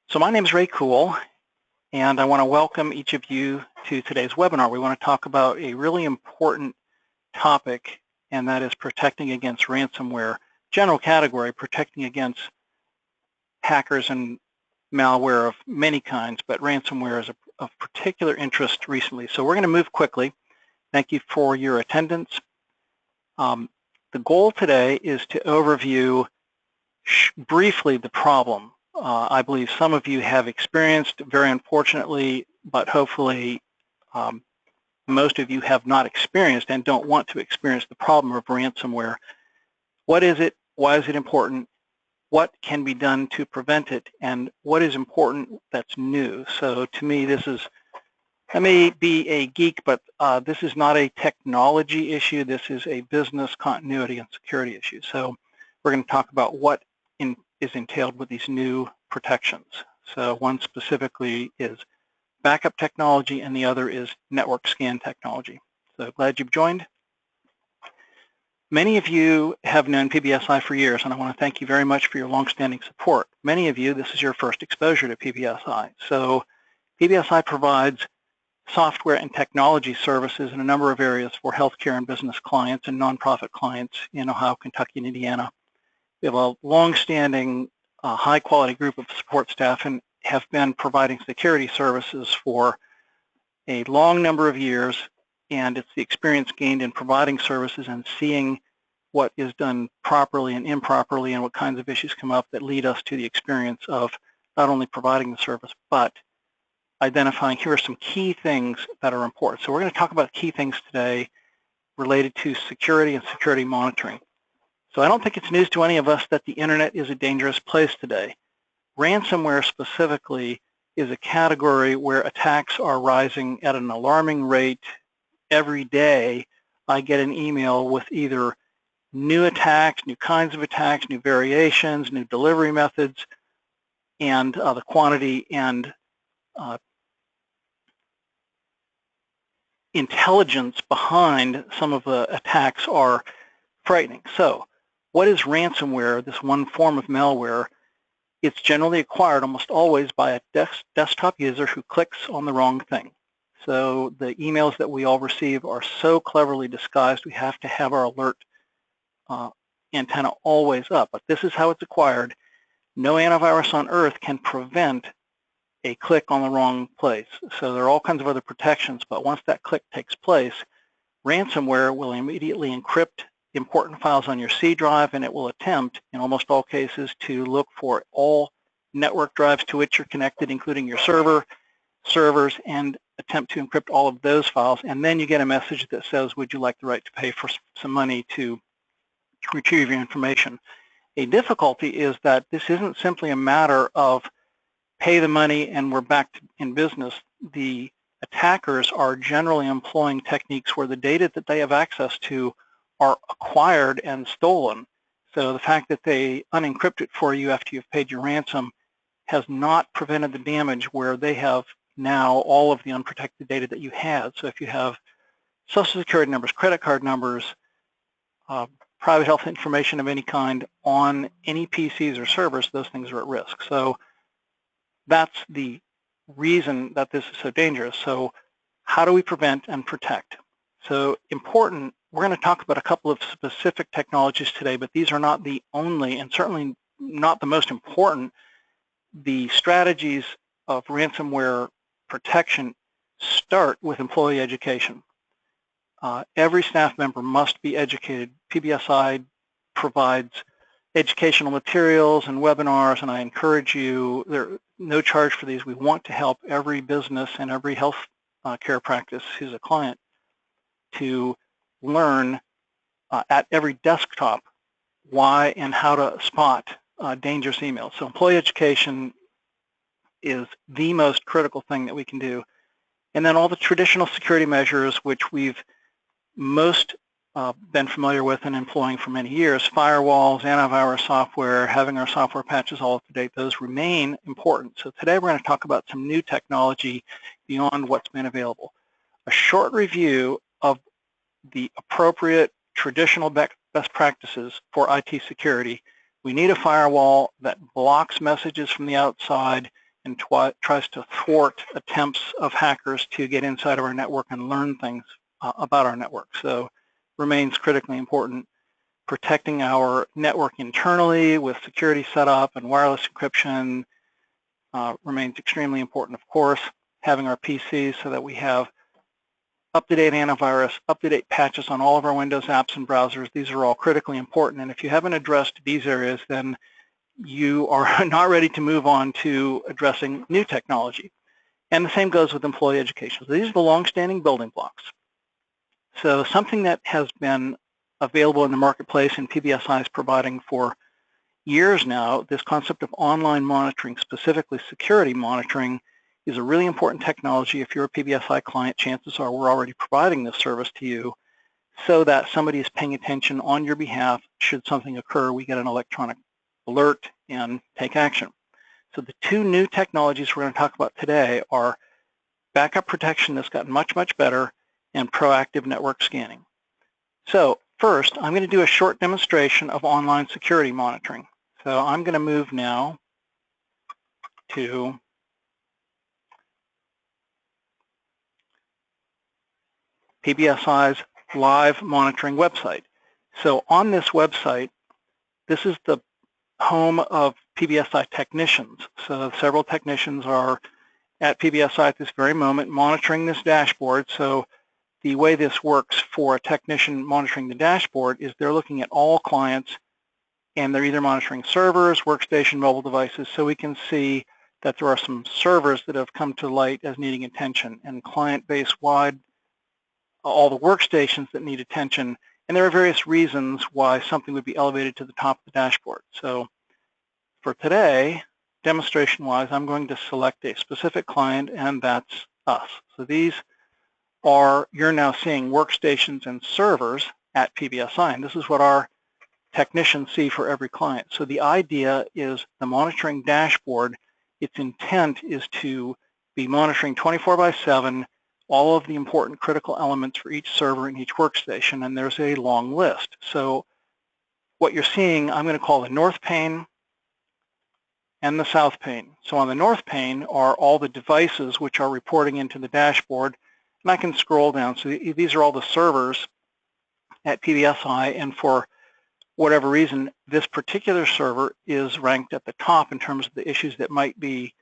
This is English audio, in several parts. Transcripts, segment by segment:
So my name is Ray Cool, and I want to welcome each of you to today's webinar. We want to talk about a really important topic, and that is protecting against ransomware. General category, protecting against hackers and malware of many kinds, but ransomware is of particular interest recently. So we're going to move quickly. Thank you for your attendance. The goal today is to overview briefly the problem. I believe some of you have experienced, very unfortunately, but hopefully most of you have not experienced and don't want to experience the problem of ransomware. What is it? Why is it important? What can be done to prevent it? And what is important that's new? So to me, I may be a geek, but this is not a technology issue. This is a business continuity and security issue. So we're going to talk about what is entailed with these new protections. So one specifically is backup technology, and the other is network scan technology. So glad you've joined. Many of you have known PBSI for years, and I want to thank you very much for your longstanding support. Many of you, this is your first exposure to PBSI. So PBSI provides software and technology services in a number of areas for healthcare and business clients and nonprofit clients in Ohio, Kentucky, and Indiana. We have a long-standing, high-quality group of support staff and have been providing security services for a long number of years, and it's the experience gained in providing services and seeing what is done properly and improperly and what kinds of issues come up that lead us to the experience of not only providing the service, but identifying here are some key things that are important. So we're going to talk about key things today related to security and security monitoring. So I don't think it's news to any of us that the internet is a dangerous place today. Ransomware specifically is a category where attacks are rising at an alarming rate. Every day I get an email with either new attacks, new kinds of attacks, new variations, new delivery methods, and the quantity and intelligence behind some of the attacks are frightening. So what is ransomware, this one form of malware? It's generally acquired almost always by a desktop user who clicks on the wrong thing. So the emails that we all receive are so cleverly disguised, we have to have our alert antenna always up. But this is how it's acquired. No antivirus on earth can prevent a click on the wrong place. So there are all kinds of other protections, but once that click takes place, ransomware will immediately encrypt important files on your C drive, and it will attempt, in almost all cases, to look for all network drives to which you're connected, including your servers, and attempt to encrypt all of those files. And then you get a message that says, would you like the right to pay for some money to retrieve your information? A difficulty is that this isn't simply a matter of pay the money and we're back in business. The attackers are generally employing techniques where the data that they have access to are acquired and stolen. So the fact that they unencrypt it for you after you've paid your ransom has not prevented the damage where they have now all of the unprotected data that you had. So if you have social security numbers, credit card numbers, private health information of any kind on any PCs or servers, those things are at risk. So that's the reason that this is so dangerous. So how do we prevent and protect? So important, we're going to talk about a couple of specific technologies today, but these are not the only and certainly not the most important. The strategies of ransomware protection start with employee education. Every staff member must be educated. PBSI provides educational materials and webinars, and I encourage you, there's no charge for these. We want to help every business and every health care practice who's a client to learn at every desktop why and how to spot dangerous emails. So employee education is the most critical thing that we can do. And then all the traditional security measures, which we've most been familiar with and employing for many years, firewalls, antivirus software, having our software patches all up to date, those remain important. So today we're going to talk about some new technology beyond what's been available. A short review of the appropriate traditional best practices for IT security. We need a firewall that blocks messages from the outside and tries to thwart attempts of hackers to get inside of our network and learn things about our network. So remains critically important. Protecting our network internally with security setup and wireless encryption remains extremely important, of course. Having our PCs so that we have up-to-date antivirus, up-to-date patches on all of our Windows apps and browsers, these are all critically important. And if you haven't addressed these areas, then you are not ready to move on to addressing new technology. And the same goes with employee education. So these are the long-standing building blocks. So something that has been available in the marketplace and PBSI is providing for years now, this concept of online monitoring, specifically security monitoring, is a really important technology. If you're a PBSI client, chances are we're already providing this service to you so that somebody is paying attention on your behalf. Should something occur, we get an electronic alert and take action. So the two new technologies we're going to talk about today are backup protection that's gotten much, much better, and proactive network scanning. So first, I'm going to do a short demonstration of online security monitoring. So I'm going to move now to PBSI's live monitoring website. So on this website, this is the home of PBSI technicians. So several technicians are at PBSI at this very moment monitoring this dashboard. So the way this works for a technician monitoring the dashboard is they're looking at all clients, and they're either monitoring servers, workstation, mobile devices. So we can see that there are some servers that have come to light as needing attention, and client base wide, all the workstations that need attention. And there are various reasons why something would be elevated to the top of the dashboard. So for today, demonstration-wise, I'm going to select a specific client, and that's us. So these are, you're now seeing workstations and servers at PBSI, and this is what our technicians see for every client. So the idea is the monitoring dashboard, its intent is to be monitoring 24/7 all of the important critical elements for each server and each workstation, and there's a long list. So what you're seeing, I'm going to call the north pane and the south pane. So on the north pane are all the devices which are reporting into the dashboard, and I can scroll down. So these are all the servers at PBSI, and for whatever reason, this particular server is ranked at the top in terms of the issues that might be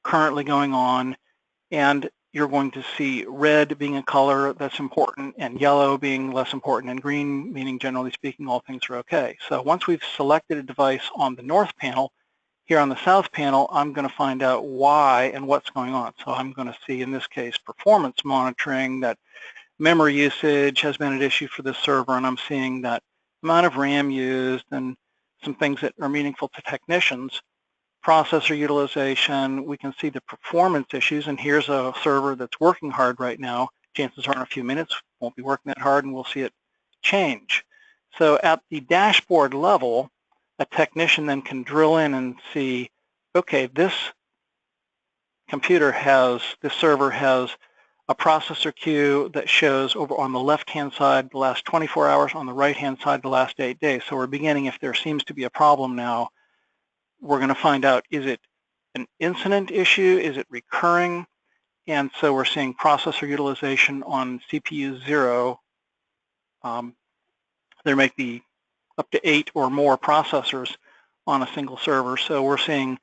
currently going on. And you're going to see red being a color that's important, and yellow being less important, and green meaning, generally speaking, all things are okay. So once we've selected a device on the north panel, here on the south panel, I'm going to find out why and what's going on. So I'm going to see, in this case, performance monitoring, that memory usage has been an issue for this server, and I'm seeing that amount of RAM used and some things that are meaningful to technicians. Processor utilization, we can see the performance issues, and here's a server that's working hard right now. Chances are in a few minutes won't be working that hard, and we'll see it change. So at the dashboard level, a technician then can drill in and see, okay, this server has a processor queue that shows over on the left-hand side the last 24 hours, on the right-hand side the last 8 days. So we're beginning, if there seems to be a problem now, we're going to find out, is it an incident issue? Is it recurring? And so we're seeing processor utilization on CPU 0. There may be up to 8 or more processors on a single server. So we're seeing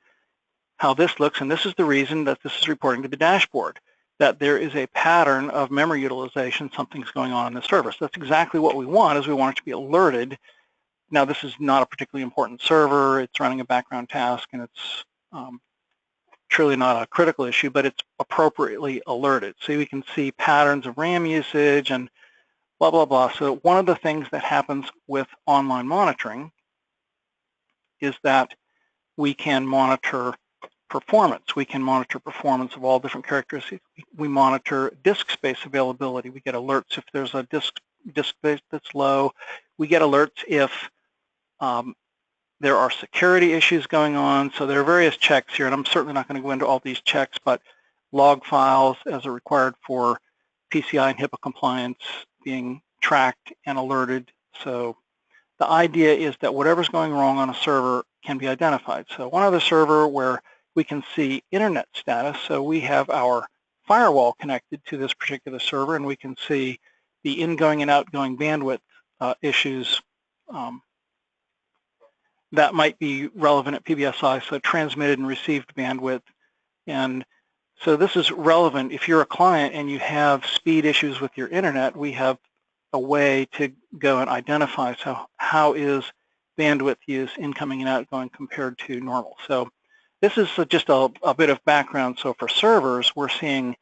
how this looks, and this is the reason that this is reporting to the dashboard, that there is a pattern of memory utilization, something's going on in the server. So that's exactly what we want, is we want it to be alerted. Now, this is not a particularly important server. It's running a background task, and it's truly not a critical issue, but it's appropriately alerted. So we can see patterns of RAM usage and blah, blah, blah. So one of the things that happens with online monitoring is that we can monitor performance. We can monitor performance of all different characteristics. We monitor disk space availability. We get alerts if there's a disk space that's low. We get alerts if there are security issues going on. So there are various checks here, and I'm certainly not going to go into all these checks, but log files as are required for PCI and HIPAA compliance being tracked and alerted. So the idea is that whatever's going wrong on a server can be identified. So one other server where we can see internet status. So we have our firewall connected to this particular server, and we can see the ingoing and outgoing bandwidth issues that might be relevant at PBSI, so transmitted and received bandwidth. And so this is relevant if you're a client and you have speed issues with your internet. We have a way to go and identify, so how is bandwidth use incoming and outgoing compared to normal. So this is just a bit of background. So for servers, we're seeing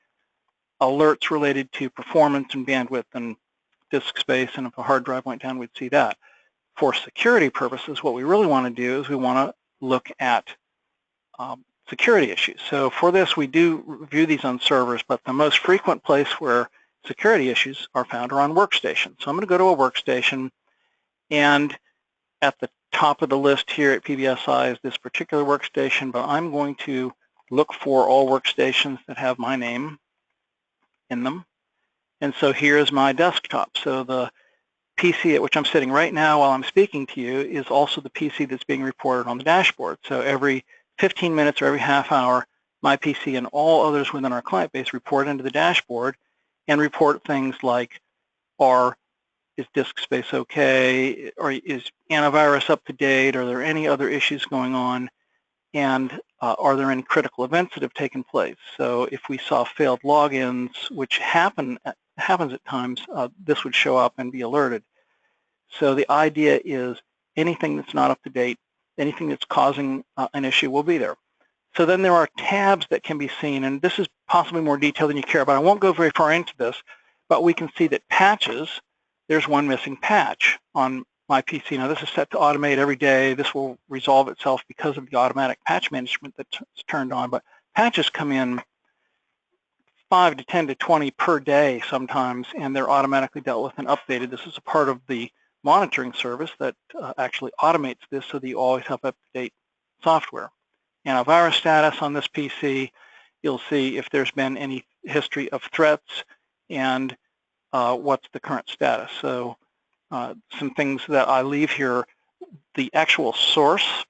alerts related to performance and bandwidth and disk space, and if a hard drive went down, we'd see that. For security purposes, what we really want to do is we want to look at security issues. So for this, we do review these on servers, but the most frequent place where security issues are found are on workstations. So I'm going to go to a workstation, and at the top of the list here at PBSI is this particular workstation, but I'm going to look for all workstations that have my name in them. And so here is my desktop. So the PC at which I'm sitting right now while I'm speaking to you is also the PC that's being reported on the dashboard. So every 15 minutes or every half hour, my PC and all others within our client base report into the dashboard and report things like, is disk space okay, or is antivirus up to date, are there any other issues going on, and are there any critical events that have taken place. So if we saw failed logins, which happens at times, this would show up and be alerted. So the idea is anything that's not up to date, anything that's causing an issue will be there. So then there are tabs that can be seen, and this is possibly more detailed than you care about. I won't go very far into this, but we can see that patches, there's one missing patch on my PC. Now this is set to automate every day. This will resolve itself because of the automatic patch management that's turned on, but patches come in 5 to 10 to 20 per day sometimes, and they're automatically dealt with and updated. This is a part of the monitoring service that actually automates this so that you always have up-to-date software. Antivirus status on this PC, you'll see if there's been any history of threats and what's the current status. So some things that I leave here, the actual source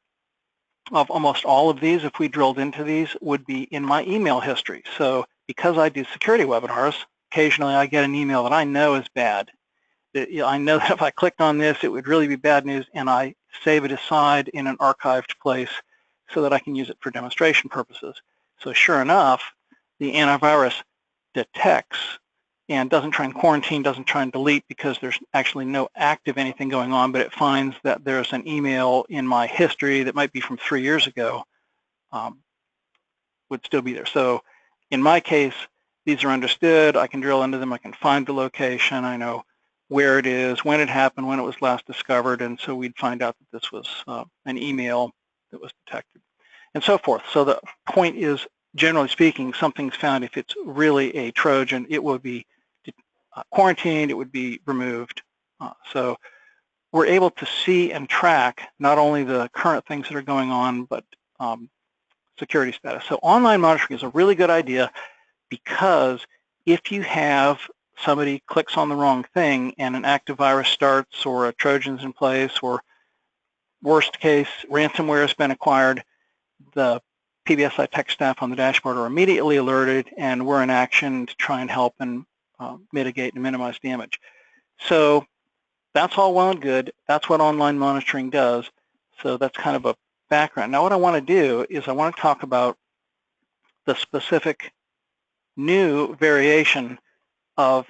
of almost all of these, if we drilled into these, would be in my email history. So because I do security webinars, occasionally I get an email that I know is bad. I know that if I clicked on this, it would really be bad news, and I save it aside in an archived place so that I can use it for demonstration purposes. So sure enough, the antivirus detects and doesn't try and quarantine, doesn't try and delete because there's actually no active anything going on, but it finds that there's an email in my history that might be from 3 years ago, would still be there. So in my case, these are understood. I can drill into them. I can find the location. I know where it is, when it happened, when it was last discovered, and so we'd find out that this was an email that was detected, and so forth. So the point is, generally speaking, something's found. If it's really a Trojan, it will be quarantined, it would be removed. So we're able to see and track not only the current things that are going on, but security status. So online monitoring is a really good idea, because if you have somebody clicks on the wrong thing and an active virus starts, or a Trojan's in place, or worst case, ransomware has been acquired, the PBSI tech staff on the dashboard are immediately alerted, and we're in action to try and help and mitigate and minimize damage. So that's all well and good. That's what online monitoring does. So that's kind of a background. Now what I want to do is I want to talk about the specific new variation of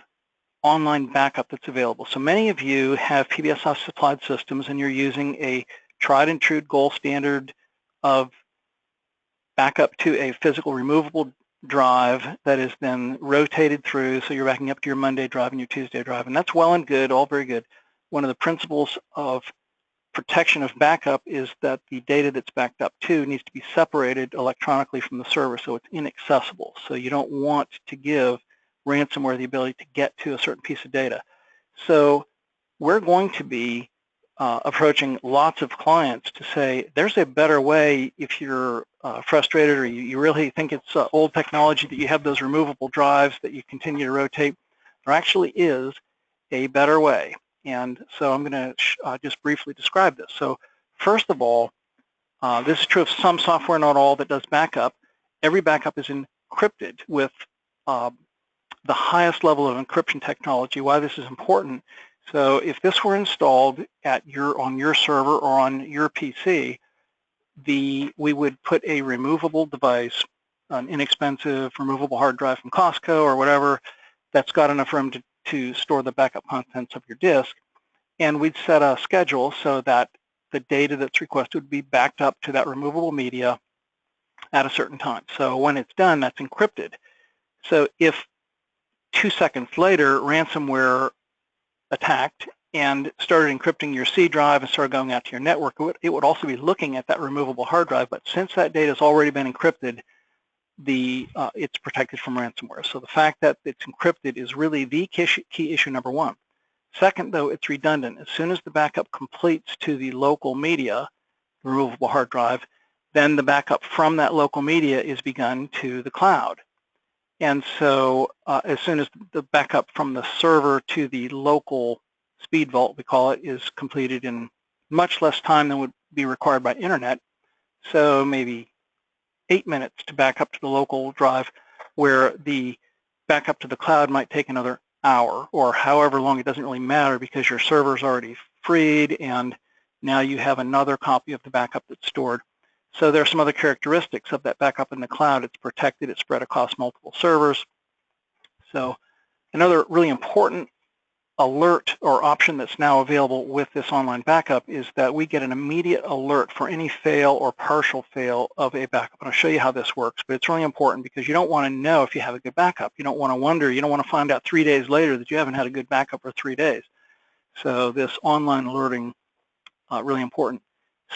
online backup that's available. So many of you have PBSI supplied systems, and you're using a tried and true gold standard of backup to a physical removable drive that is then rotated through, so you're backing up to your Monday drive and your Tuesday drive, and that's well and good, all very good. One of the principles of protection of backup is that the data that's backed up to needs to be separated electronically from the server, so it's inaccessible. So you don't want to give ransomware the ability to get to a certain piece of data. So we're going to be approaching lots of clients to say, there's a better way if you're frustrated, or you really think it's old technology that you have those removable drives that you continue to rotate. There actually is a better way. And so I'm going to just briefly describe this. So first of all, This is true of some software, not all, that does backup. Every backup is encrypted with the highest level of encryption technology. Why this is important: so if this were installed on your server or on your PC, we would put a removable device, an inexpensive removable hard drive from Costco or whatever, that's got enough room to store the backup contents of your disk, and we'd set a schedule so that the data that's requested would be backed up to that removable media at a certain time. So when it's done, that's encrypted. So if 2 seconds later ransomware attacked and started encrypting your C drive and started going out to your network, it would also be looking at that removable hard drive. But since that data has already been encrypted, it's protected from ransomware. So the fact that it's encrypted is really the key issue number one. Second, though, it's redundant. As soon as the backup completes to the local media, the removable hard drive, then the backup from that local media is begun to the cloud. And so as soon as the backup from the server to the local speed vault, we call it, is completed in much less time than would be required by internet, so maybe 8 minutes to back up to the local drive, where the backup to the cloud might take another hour or however long. It doesn't really matter because your server's already freed and now you have another copy of the backup that's stored. So there are some other characteristics of that backup in the cloud. It's protected, it's spread across multiple servers. So another really important alert or option that's now available with this online backup is that we get an immediate alert for any fail or partial fail of a backup. And I'll show you how this works, but it's really important because you don't want to know if you have a good backup. You don't want to wonder, you don't want to find out 3 days later that you haven't had a good backup for 3 days. So this online alerting, really important.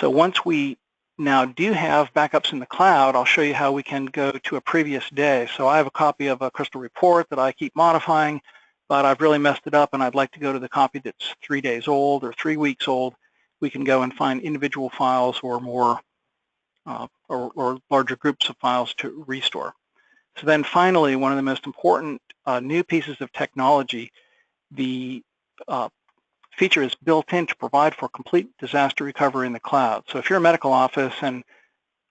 So once we now do have backups in the cloud, I'll show you how we can go to a previous day. So I have a copy of a Crystal report that I keep modifying, but I've really messed it up and I'd like to go to the copy that's 3 days old or 3 weeks old. We can go and find individual files or more or larger groups of files to restore. So then finally, one of the most important new pieces of technology, the feature is built in to provide for complete disaster recovery in the cloud. So if you're a medical office and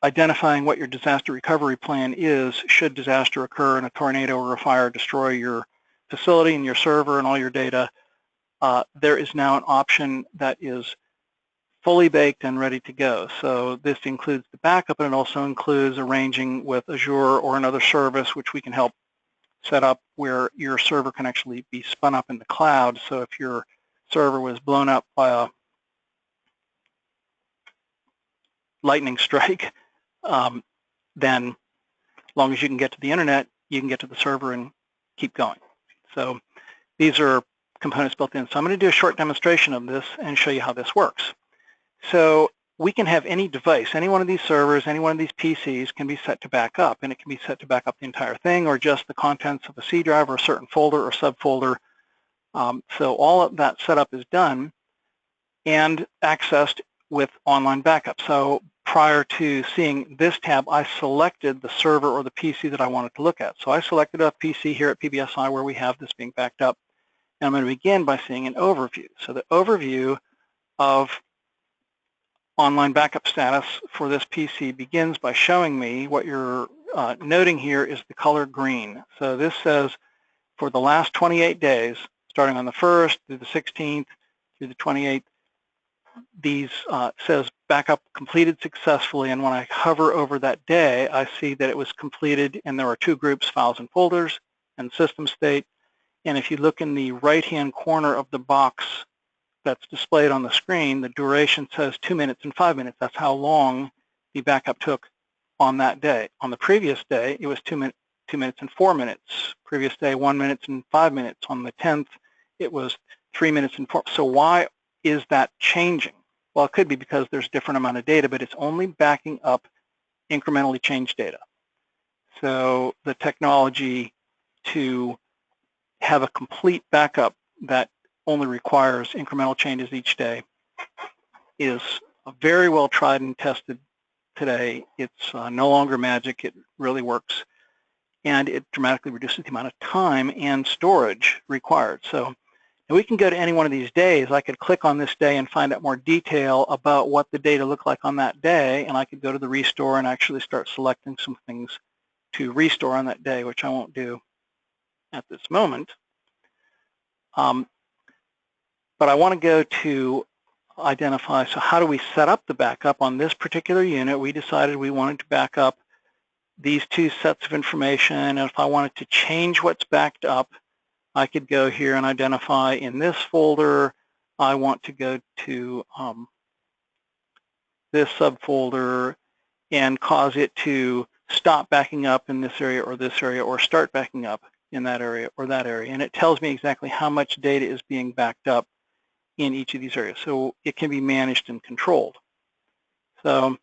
identifying what your disaster recovery plan is should disaster occur and a tornado or a fire destroy your facility and your server and all your data, there is now an option that is fully baked and ready to go. So this includes the backup, and it also includes arranging with Azure or another service which we can help set up where your server can actually be spun up in the cloud. So if your server was blown up by a lightning strike, then as long as you can get to the internet, you can get to the server and keep going. So these are components built in. So I'm going to do a short demonstration of this and show you how this works. So we can have any device, any one of these servers, any one of these PCs can be set to back up, and it can be set to back up the entire thing or just the contents of a C drive or a certain folder or subfolder. So all of that setup is done and accessed with online backup. So prior to seeing this tab, I selected the server or the PC that I wanted to look at. So I selected a PC here at PBSI where we have this being backed up. And I'm going to begin by seeing an overview. So the overview of online backup status for this PC begins by showing me what you're noting here is the color green. So this says for the last 28 days, starting on the 1st through the 16th through the 28th, these says backup completed successfully, and when I hover over that day, I see that it was completed, and there are 2 groups, files and folders, and system state. And if you look in the right-hand corner of the box that's displayed on the screen, the duration says 2 minutes and 5 minutes. That's how long the backup took on that day. On the previous day, it was 2 minutes and 4 minutes. Previous day, 1 minute and 5 minutes. On the 10th, it was 3 minutes and 4. So why is that changing? Well, it could be because there's a different amount of data, but it's only backing up incrementally changed data. So the technology to have a complete backup that only requires incremental changes each day is very well tried and tested today. It's no longer magic. It really works, and it dramatically reduces the amount of time and storage required. So And we can go to any one of these days. I could click on this day and find out more detail about what the data looked like on that day, and I could go to the restore and actually start selecting some things to restore on that day, which I won't do at this moment. But I want to go to identify, so how do we set up the backup on this particular unit? We decided we wanted to back up these two sets of information, and if I wanted to change what's backed up, I could go here and identify in this folder, I want to go to this subfolder and cause it to stop backing up in this area or start backing up in that area or that area. And it tells me exactly how much data is being backed up in each of these areas. So it can be managed and controlled. So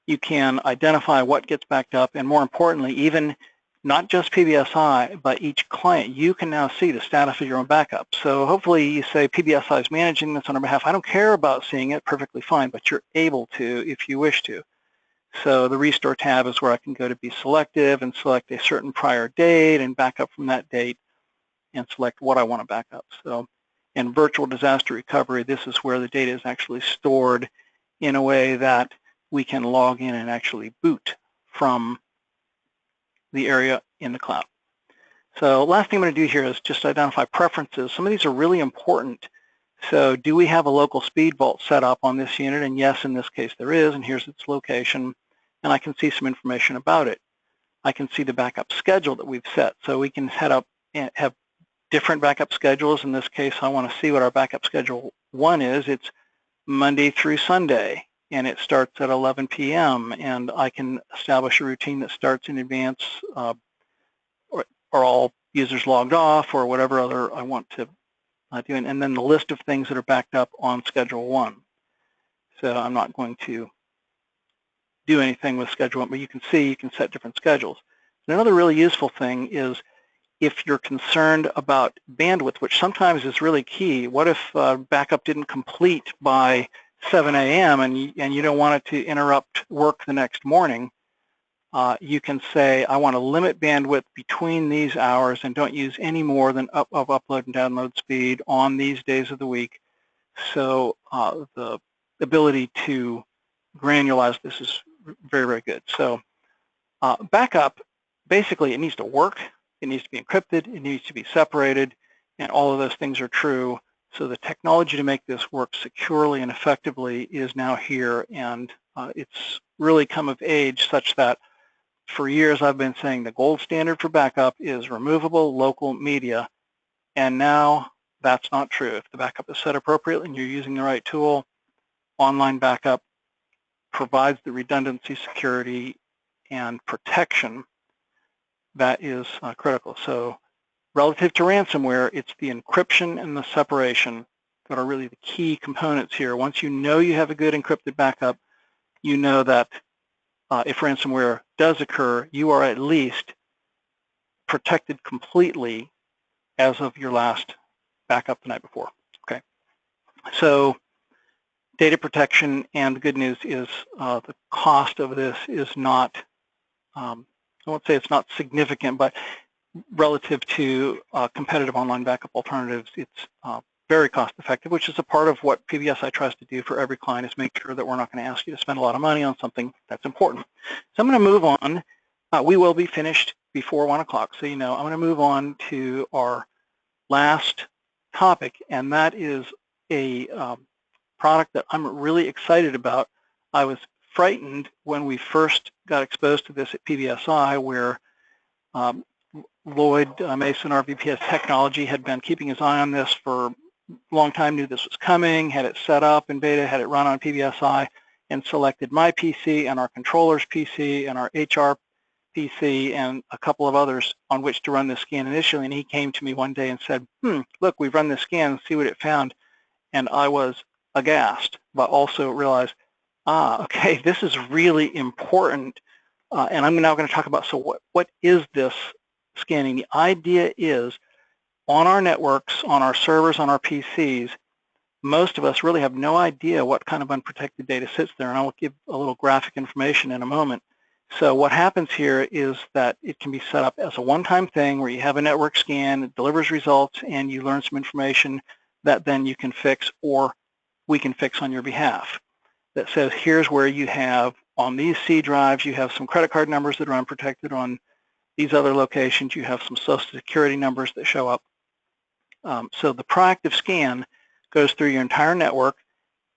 you can identify what gets backed up, and more importantly, even not just PBSI, but each client, you can now see the status of your own backup. So hopefully you say PBSI is managing this on our behalf. I don't care about seeing it, perfectly fine, but you're able to if you wish to. So the Restore tab is where I can go to be selective and select a certain prior date and back up from that date and select what I want to back up. So in virtual disaster recovery, this is where the data is actually stored in a way that we can log in and actually boot from the area in the cloud. So last thing I'm going to do here is just identify preferences. Some of these are really important. So do we have a local speed vault set up on this unit? And yes, in this case there is, and here's its location, and I can see some information about it. I can see the backup schedule that we've set. So we can set up and have different backup schedules. In this case, I want to see what our backup schedule 1 is. It's Monday through Sunday, and it starts at 11 p.m. and I can establish a routine that starts in advance, or all users logged off, or whatever other I want to do, and then the list of things that are backed up on Schedule 1. So I'm not going to do anything with Schedule 1, but you can see you can set different schedules. And another really useful thing is if you're concerned about bandwidth, which sometimes is really key. What if backup didn't complete by 7 a.m. and you don't want it to interrupt work the next morning? You can say, I want to limit bandwidth between these hours and don't use any more than of upload and download speed on these days of the week. So the ability to granularize this is very, very good. So backup, basically it needs to work, it needs to be encrypted, it needs to be separated, and all of those things are true. So the technology to make this work securely and effectively is now here, and it's really come of age such that for years I've been saying the gold standard for backup is removable local media, and now that's not true. If the backup is set appropriately and you're using the right tool, online backup provides the redundancy, security, and protection that is critical. So relative to ransomware, it's the encryption and the separation that are really the key components here. Once you know you have a good encrypted backup, you know that if ransomware does occur, you are at least protected completely as of your last backup the night before. Okay, so data protection, and the good news is the cost of this is not, I won't say it's not significant, but relative to competitive online backup alternatives, it's very cost effective, which is a part of what PBSI tries to do for every client, is make sure that we're not going to ask you to spend a lot of money on something that's important. So I'm going to move on. We will be finished before 1 o'clock, so you know I'm going to move on to our last topic, and that is a product that I'm really excited about. I was frightened when we first got exposed to this at PBSI, where Lloyd Mason, our VP of technology, had been keeping his eye on this for a long time, knew this was coming, had it set up in beta, had it run on PBSI, and selected my PC and our controller's PC and our HR PC and a couple of others on which to run this scan initially. And he came to me one day and said, look, we've run this scan, see what it found. And I was aghast, but also realized, okay, this is really important. And I'm now going to talk about, so what is this scanning? The idea is, on our networks, on our servers, on our PCs, most of us really have no idea what kind of unprotected data sits there, and I'll give a little graphic information in a moment. So what happens here is that it can be set up as a one-time thing where you have a network scan, it delivers results, and you learn some information that then you can fix or we can fix on your behalf. That says, here's where you have, on these C drives, you have some credit card numbers that are unprotected. On these other locations, you have some social security numbers that show up. So the proactive scan goes through your entire network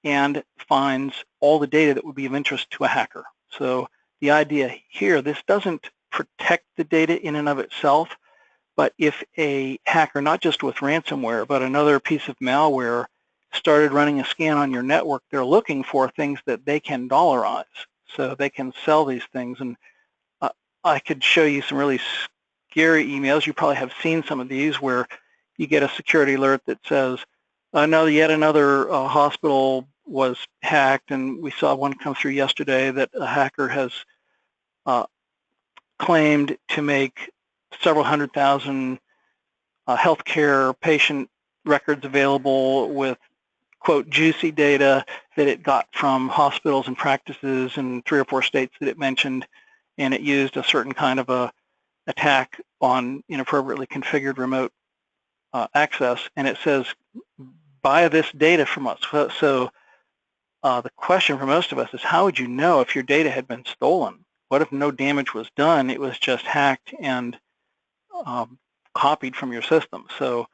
and finds all the data that would be of interest to a hacker. So the idea here, this doesn't protect the data in and of itself, but if a hacker, not just with ransomware, but another piece of malware, started running a scan on your network, they're looking for things that they can dollarize. So they can sell these things. And I could show you some really scary emails. You probably have seen some of these where you get a security alert that says, no, yet another hospital was hacked, and we saw one come through yesterday that a hacker has claimed to make several 100,000 healthcare patient records available with, quote, juicy data that it got from hospitals and practices in 3 or 4 states that it mentioned, and it used a certain kind of a attack on inappropriately configured remote access, and it says, buy this data from us. So the question for most of us is, how would you know if your data had been stolen? What if no damage was done? It was just hacked and copied from your system. So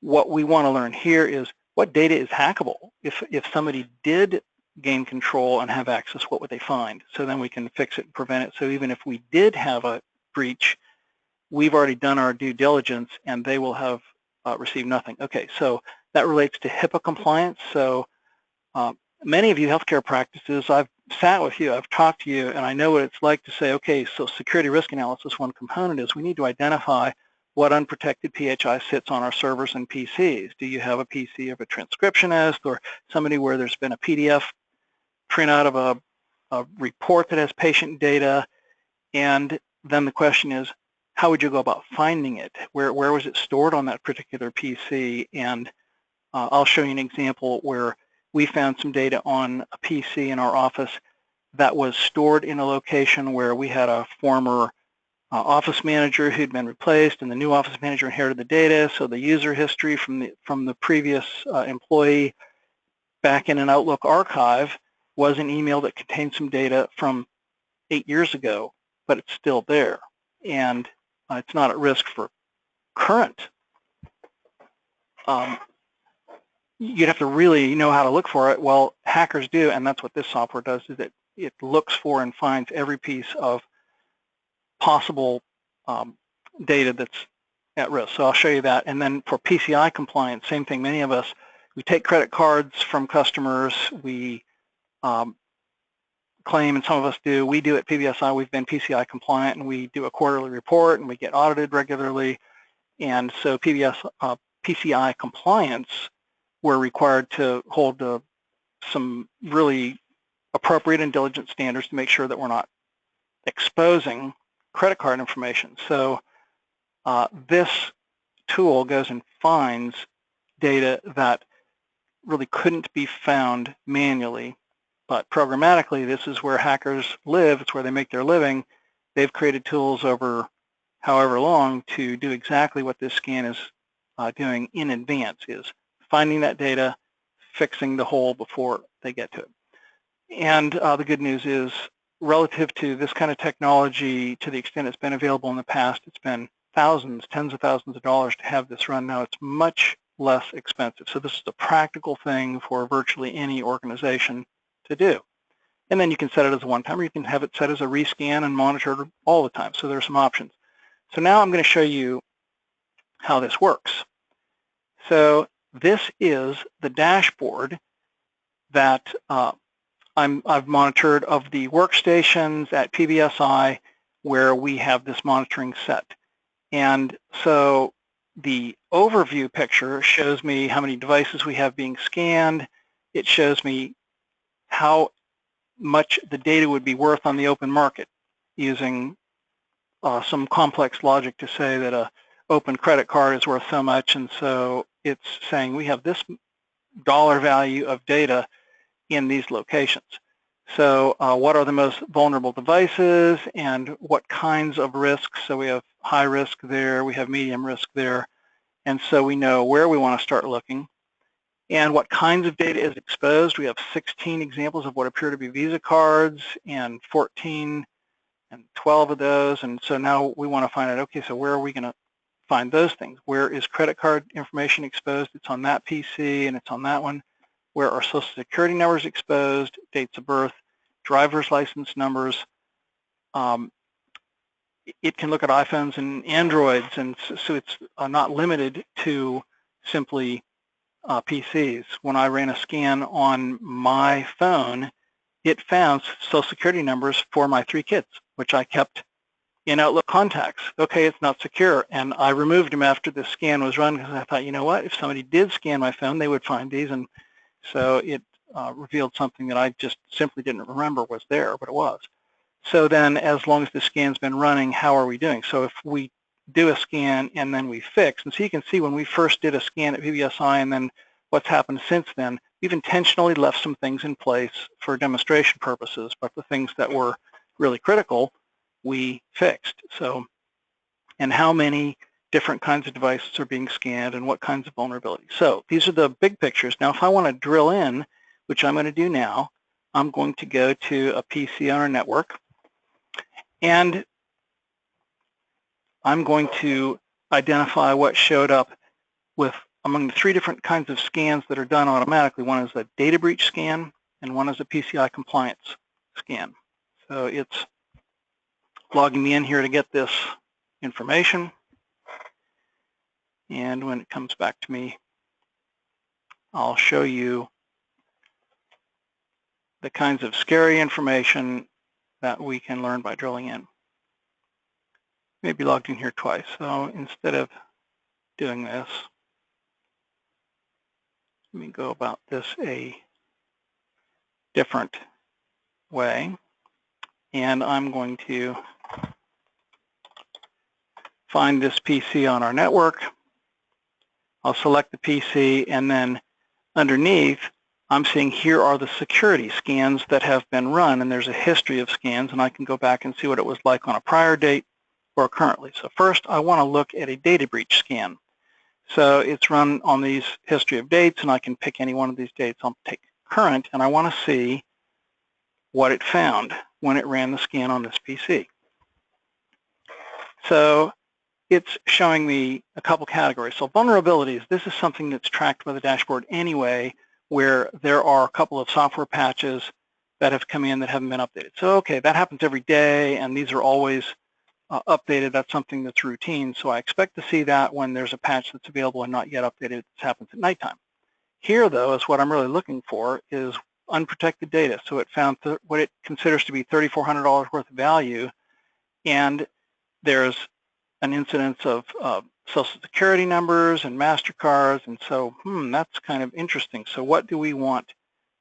what we want to learn here is what data is hackable. If somebody did gain control and have access, what would they find? So then we can fix it and prevent it. So even if we did have a breach, we've already done our due diligence and they will have received nothing. Okay, so that relates to HIPAA compliance. So many of you healthcare practices, I've sat with you, I've talked to you, and I know what it's like to say, okay, so security risk analysis, one component is we need to identify what unprotected PHI sits on our servers and PCs. Do you have a PC of a transcriptionist or somebody where there's been a PDF printout of a report that has patient data? And then the question is, how would you go about finding it? Where was it stored on that particular PC? And I'll show you an example where we found some data on a PC in our office that was stored in a location where we had a former office manager who'd been replaced, and the new office manager inherited the data. So the user history from the previous employee back in an Outlook archive was an email that contained some data from 8 years ago, but it's still there, and it's not at risk for current. You'd have to really know how to look for it. Well, hackers do, and that's what this software does, is it looks for and finds every piece of possible data that's at risk. So I'll show you that. And then for PCI compliance, same thing. Many of us, we take credit cards from customers. We claim, and some of us do, we do at PBSI, we've been PCI compliant, and we do a quarterly report, and we get audited regularly. And so PCI compliance, we're required to hold some really appropriate and diligent standards to make sure that we're not exposing credit card information. So this tool goes and finds data that really couldn't be found manually, but programmatically, this is where hackers live. It's where they make their living. They've created tools over however long to do exactly what this scan is doing in advance, is finding that data, fixing the hole before they get to it. And the good news is, relative to this kind of technology, to the extent it's been available in the past, it's been thousands, tens of thousands of dollars to have this run. Now it's much less expensive. So this is a practical thing for virtually any organization to do. And then you can set it as a one-time, or you can have it set as a rescan and monitored all the time. So there are some options. So now I'm going to show you how this works. So this is the dashboard that I've monitored of the workstations at PBSI where we have this monitoring set. And so the overview picture shows me how many devices we have being scanned. It shows me how much the data would be worth on the open market using some complex logic to say that a open credit card is worth so much. And so it's saying we have this dollar value of data in these locations. So what are the most vulnerable devices and what kinds of risks? So we have high risk there, we have medium risk there, and so we know where we want to start looking. And what kinds of data is exposed? We have 16 examples of what appear to be Visa cards and 14 and 12 of those. And so now we want to find out, okay, so where are we going to find those things? Where is credit card information exposed? It's on that PC and it's on that one. Where are social security numbers exposed, dates of birth, driver's license numbers? It can look at iPhones and Androids, and so it's not limited to simply PCs. When I ran a scan on my phone, it found social security numbers for my 3 kids, which I kept in Outlook contacts. Okay, it's not secure, and I removed them after the scan was run because I thought, you know what, if somebody did scan my phone, they would find these, and so it revealed something that I just simply didn't remember was there, but it was. So then, as long as the scan's been running, how are we doing? So if we do a scan and then we fix, and so you can see when we first did a scan at PBSI and then what's happened since then, we've intentionally left some things in place for demonstration purposes, but the things that were really critical, we fixed. So, and how many different kinds of devices are being scanned and what kinds of vulnerabilities. So these are the big pictures. Now, if I want to drill in, which I'm going to do now, I'm going to go to a PC on our network, and I'm going to identify what showed up with among the 3 different kinds of scans that are done automatically. One is a data breach scan, and one is a PCI compliance scan. So it's logging me in here to get this information. And when it comes back to me, I'll show you the kinds of scary information that we can learn by drilling in. Maybe logged in here twice. So instead of doing this, let me go about this a different way. And I'm going to find this PC on our network. I'll select the PC, and then underneath, I'm seeing here are the security scans that have been run, and there's a history of scans, and I can go back and see what it was like on a prior date or currently. So first, I want to look at a data breach scan. So it's run on these history of dates, and I can pick any one of these dates. I'll take current, and I want to see what it found when it ran the scan on this PC. So it's showing me a couple categories. So vulnerabilities, this is something that's tracked by the dashboard anyway, where there are a couple of software patches that have come in that haven't been updated. So okay, that happens every day, and these are always updated. That's something that's routine. So I expect to see that when there's a patch that's available and not yet updated. This happens at nighttime. Here, though, is what I'm really looking for is unprotected data. So it found what it considers to be $3,400 worth of value, and there's an incidence of social security numbers and MasterCards, and so that's kind of interesting. So what do we want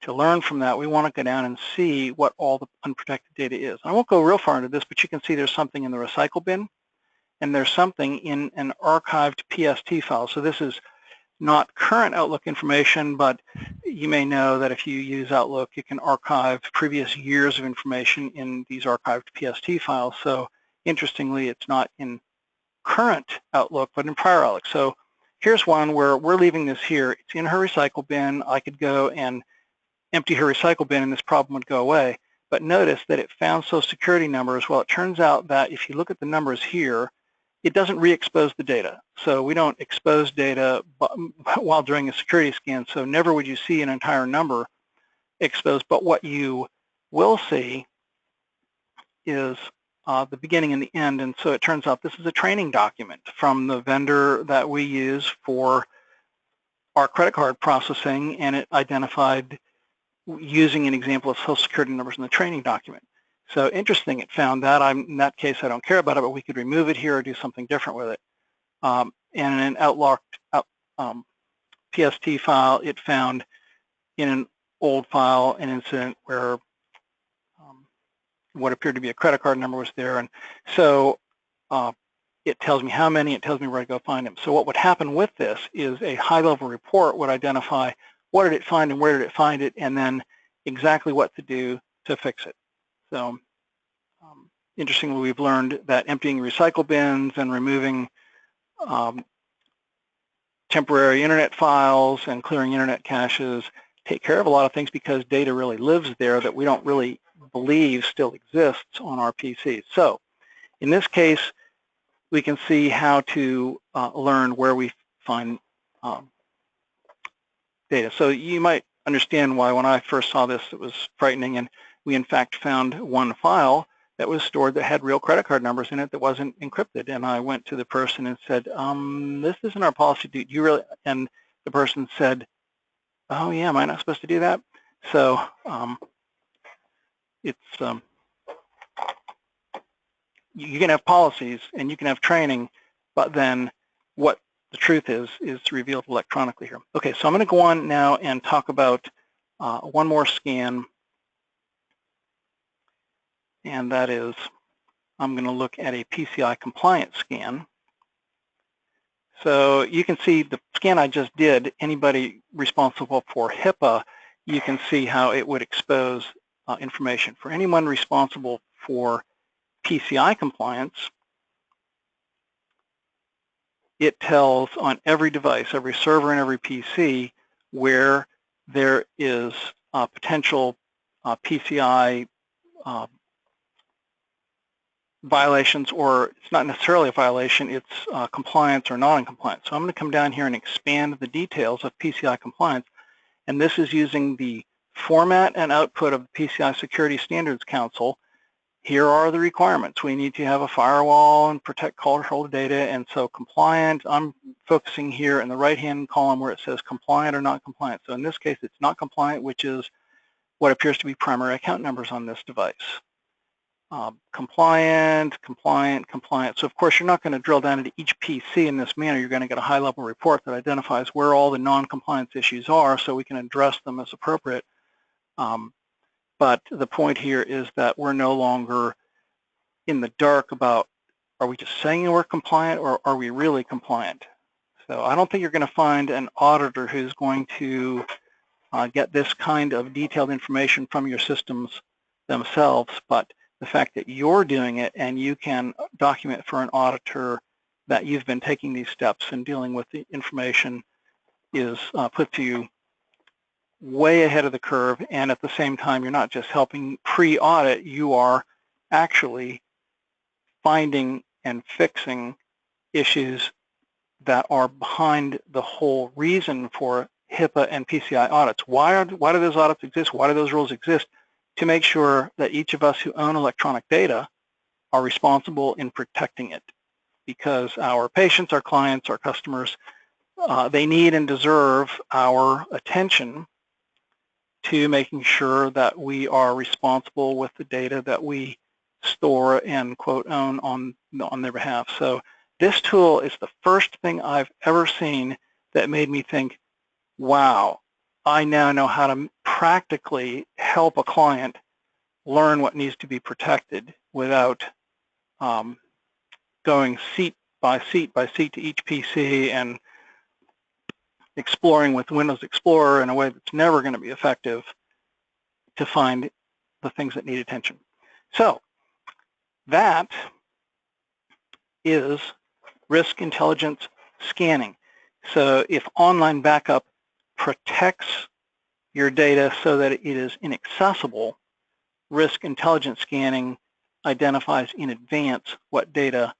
to learn from that? We want to go down and see what all the unprotected data is. I won't go real far into this, but you can see there's something in the recycle bin, and there's something in an archived PST file. So this is not current Outlook information, but you may know that if you use Outlook, you can archive previous years of information in these archived PST files. So interestingly, it's not in current Outlook, but in prior Outlook. So here's one where we're leaving this here. It's in her recycle bin. I could go and empty her recycle bin and this problem would go away. But notice that it found social security numbers. Well, it turns out that if you look at the numbers here, it doesn't re-expose the data. So we don't expose data while doing a security scan. So never would you see an entire number exposed. But what you will see is the beginning and the end. And so it turns out this is a training document from the vendor that we use for our credit card processing, and it identified using an example of social security numbers in the training document. So interesting, it found that. In that case, I don't care about it, but we could remove it here or do something different with it. And in an outlocked PST file, it found in an old file an incident where what appeared to be a credit card number was there. And so it tells me how many, it tells me where to go find them. So what would happen with this is a high-level report would identify what did it find and where did it find it, and then exactly what to do fix it. So interestingly, we've learned that emptying recycle bins and removing temporary internet files and clearing internet caches take care of a lot of things because data really lives there that we don't really believe still exists on our PCs. So in this case, we can see how to learn where we find data. So you might understand why when I first saw this it was frightening, and we in fact found one file that was stored that had real credit card numbers in it that wasn't encrypted. And I went to the person and said, this isn't our policy, do you really? And the person said, oh yeah, am I not supposed to do that? So it's you can have policies and you can have training, but then what the truth is revealed electronically here. Okay, so I'm going to go on now and talk about one more scan, and that is I'm going to look at a PCI compliance scan. So you can see the scan I just did, anybody responsible for HIPAA, you can see how it would expose information. For anyone responsible for PCI compliance, it tells on every device, every server and every PC, where there is potential PCI violations, or it's not necessarily a violation, it's compliance or non-compliance. So I'm going to come down here and expand the details of PCI compliance, and this is using the format and output of the PCI Security Standards Council. Here are the requirements. We need to have a firewall and protect controlled data, and so compliant, I'm focusing here in the right-hand column where it says compliant or not compliant. So in this case, it's not compliant, which is what appears to be primary account numbers on this device. Compliant, compliant, compliant. So of course, you're not going to drill down into each PC in this manner. You're going to get a high-level report that identifies where all the non-compliance issues are so we can address them as appropriate. But the point here is that we're no longer in the dark about, are we just saying we're compliant or are we really compliant? So I don't think you're going to find an auditor who's going to get this kind of detailed information from your systems themselves, but the fact that you're doing it and you can document for an auditor that you've been taking these steps and dealing with the information is puts you way ahead of the curve, and at the same time you're not just helping pre-audit, you are actually finding and fixing issues that are behind the whole reason for HIPAA and PCI audits. Why do those audits exist? Why do those rules exist? To make sure that each of us who own electronic data are responsible in protecting it, because our patients, our clients, our customers, they need and deserve our attention to making sure that we are responsible with the data that we store and quote own on their behalf. So this tool is the first thing I've ever seen that made me think, wow, I now know how to practically help a client learn what needs to be protected without going seat by seat by seat to each PC and exploring with Windows Explorer in a way that's never going to be effective to find the things that need attention. So that is risk intelligence scanning. So if online backup protects your data so that it is inaccessible, risk intelligence scanning identifies in advance what data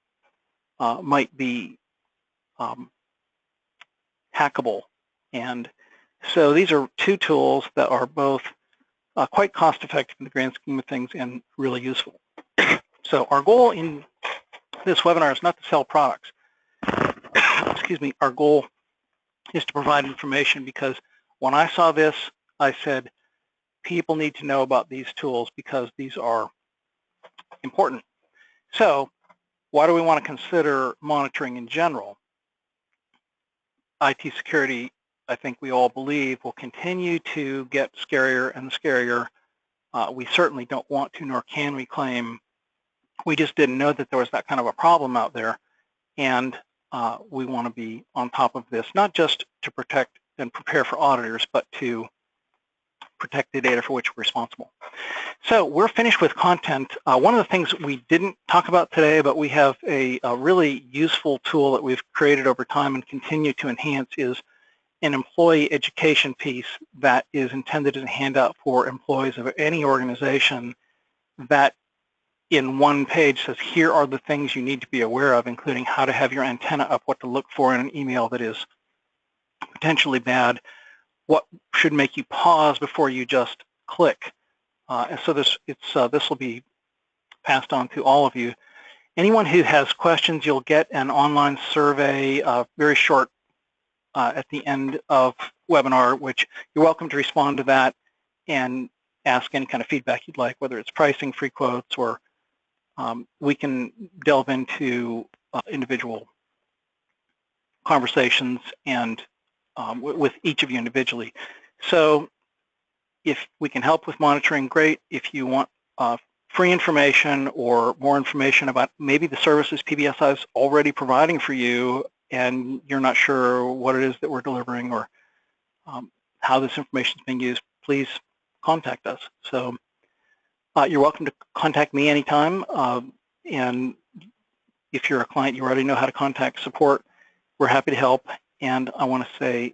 might be hackable. And so these are two tools that are both quite cost-effective in the grand scheme of things and really useful. So our goal in this webinar is not to sell products. Excuse me. Our goal is to provide information, because when I saw this, I said, people need to know about these tools because these are important. So why do we want to consider monitoring in general? IT security, I think we all believe, will continue to get scarier and scarier. We certainly don't want to, nor can we claim we just didn't know that there was that kind of a problem out there. And we want to be on top of this, not just to protect and prepare for auditors, but to protect the data for which we're responsible. So we're finished with content. One of the things we didn't talk about today, but we have a really useful tool that we've created over time and continue to enhance, is an employee education piece that is intended as a handout for employees of any organization that in one page says, here are the things you need to be aware of, including how to have your antenna up, what to look for in an email that is potentially bad, what should make you pause before you just click. And so this will be passed on to all of you. Anyone who has questions, you'll get an online survey, very short, at the end of webinar, which you're welcome to respond to that and ask any kind of feedback you'd like, whether it's pricing, free quotes, or we can delve into individual conversations and with each of you individually. So if we can help with monitoring, great. If you want free information or more information about maybe the services PBSI is already providing for you and you're not sure what it is that we're delivering or how this information is being used, please contact us. So you're welcome to contact me anytime. And if you're a client, you already know how to contact support. We're happy to help. And I want to say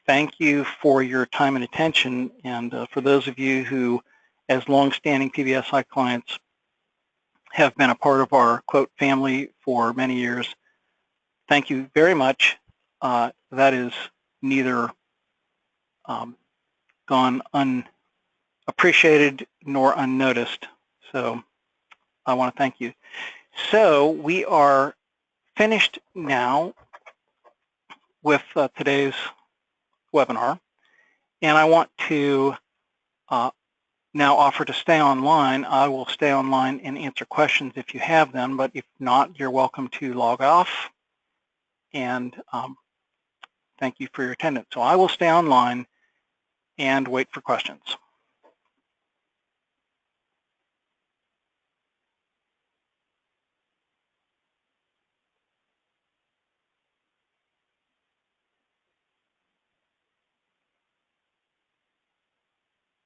thank you for your time and attention. And for those of you who, as long-standing PBSI clients, have been a part of our quote family for many years, thank you very much. That is neither gone unappreciated nor unnoticed. So I want to thank you. So we are finished now with today's webinar, and I want to now offer to stay online. I will stay online and answer questions if you have them, but if not, you're welcome to log off, and thank you for your attendance. So I will stay online and wait for questions.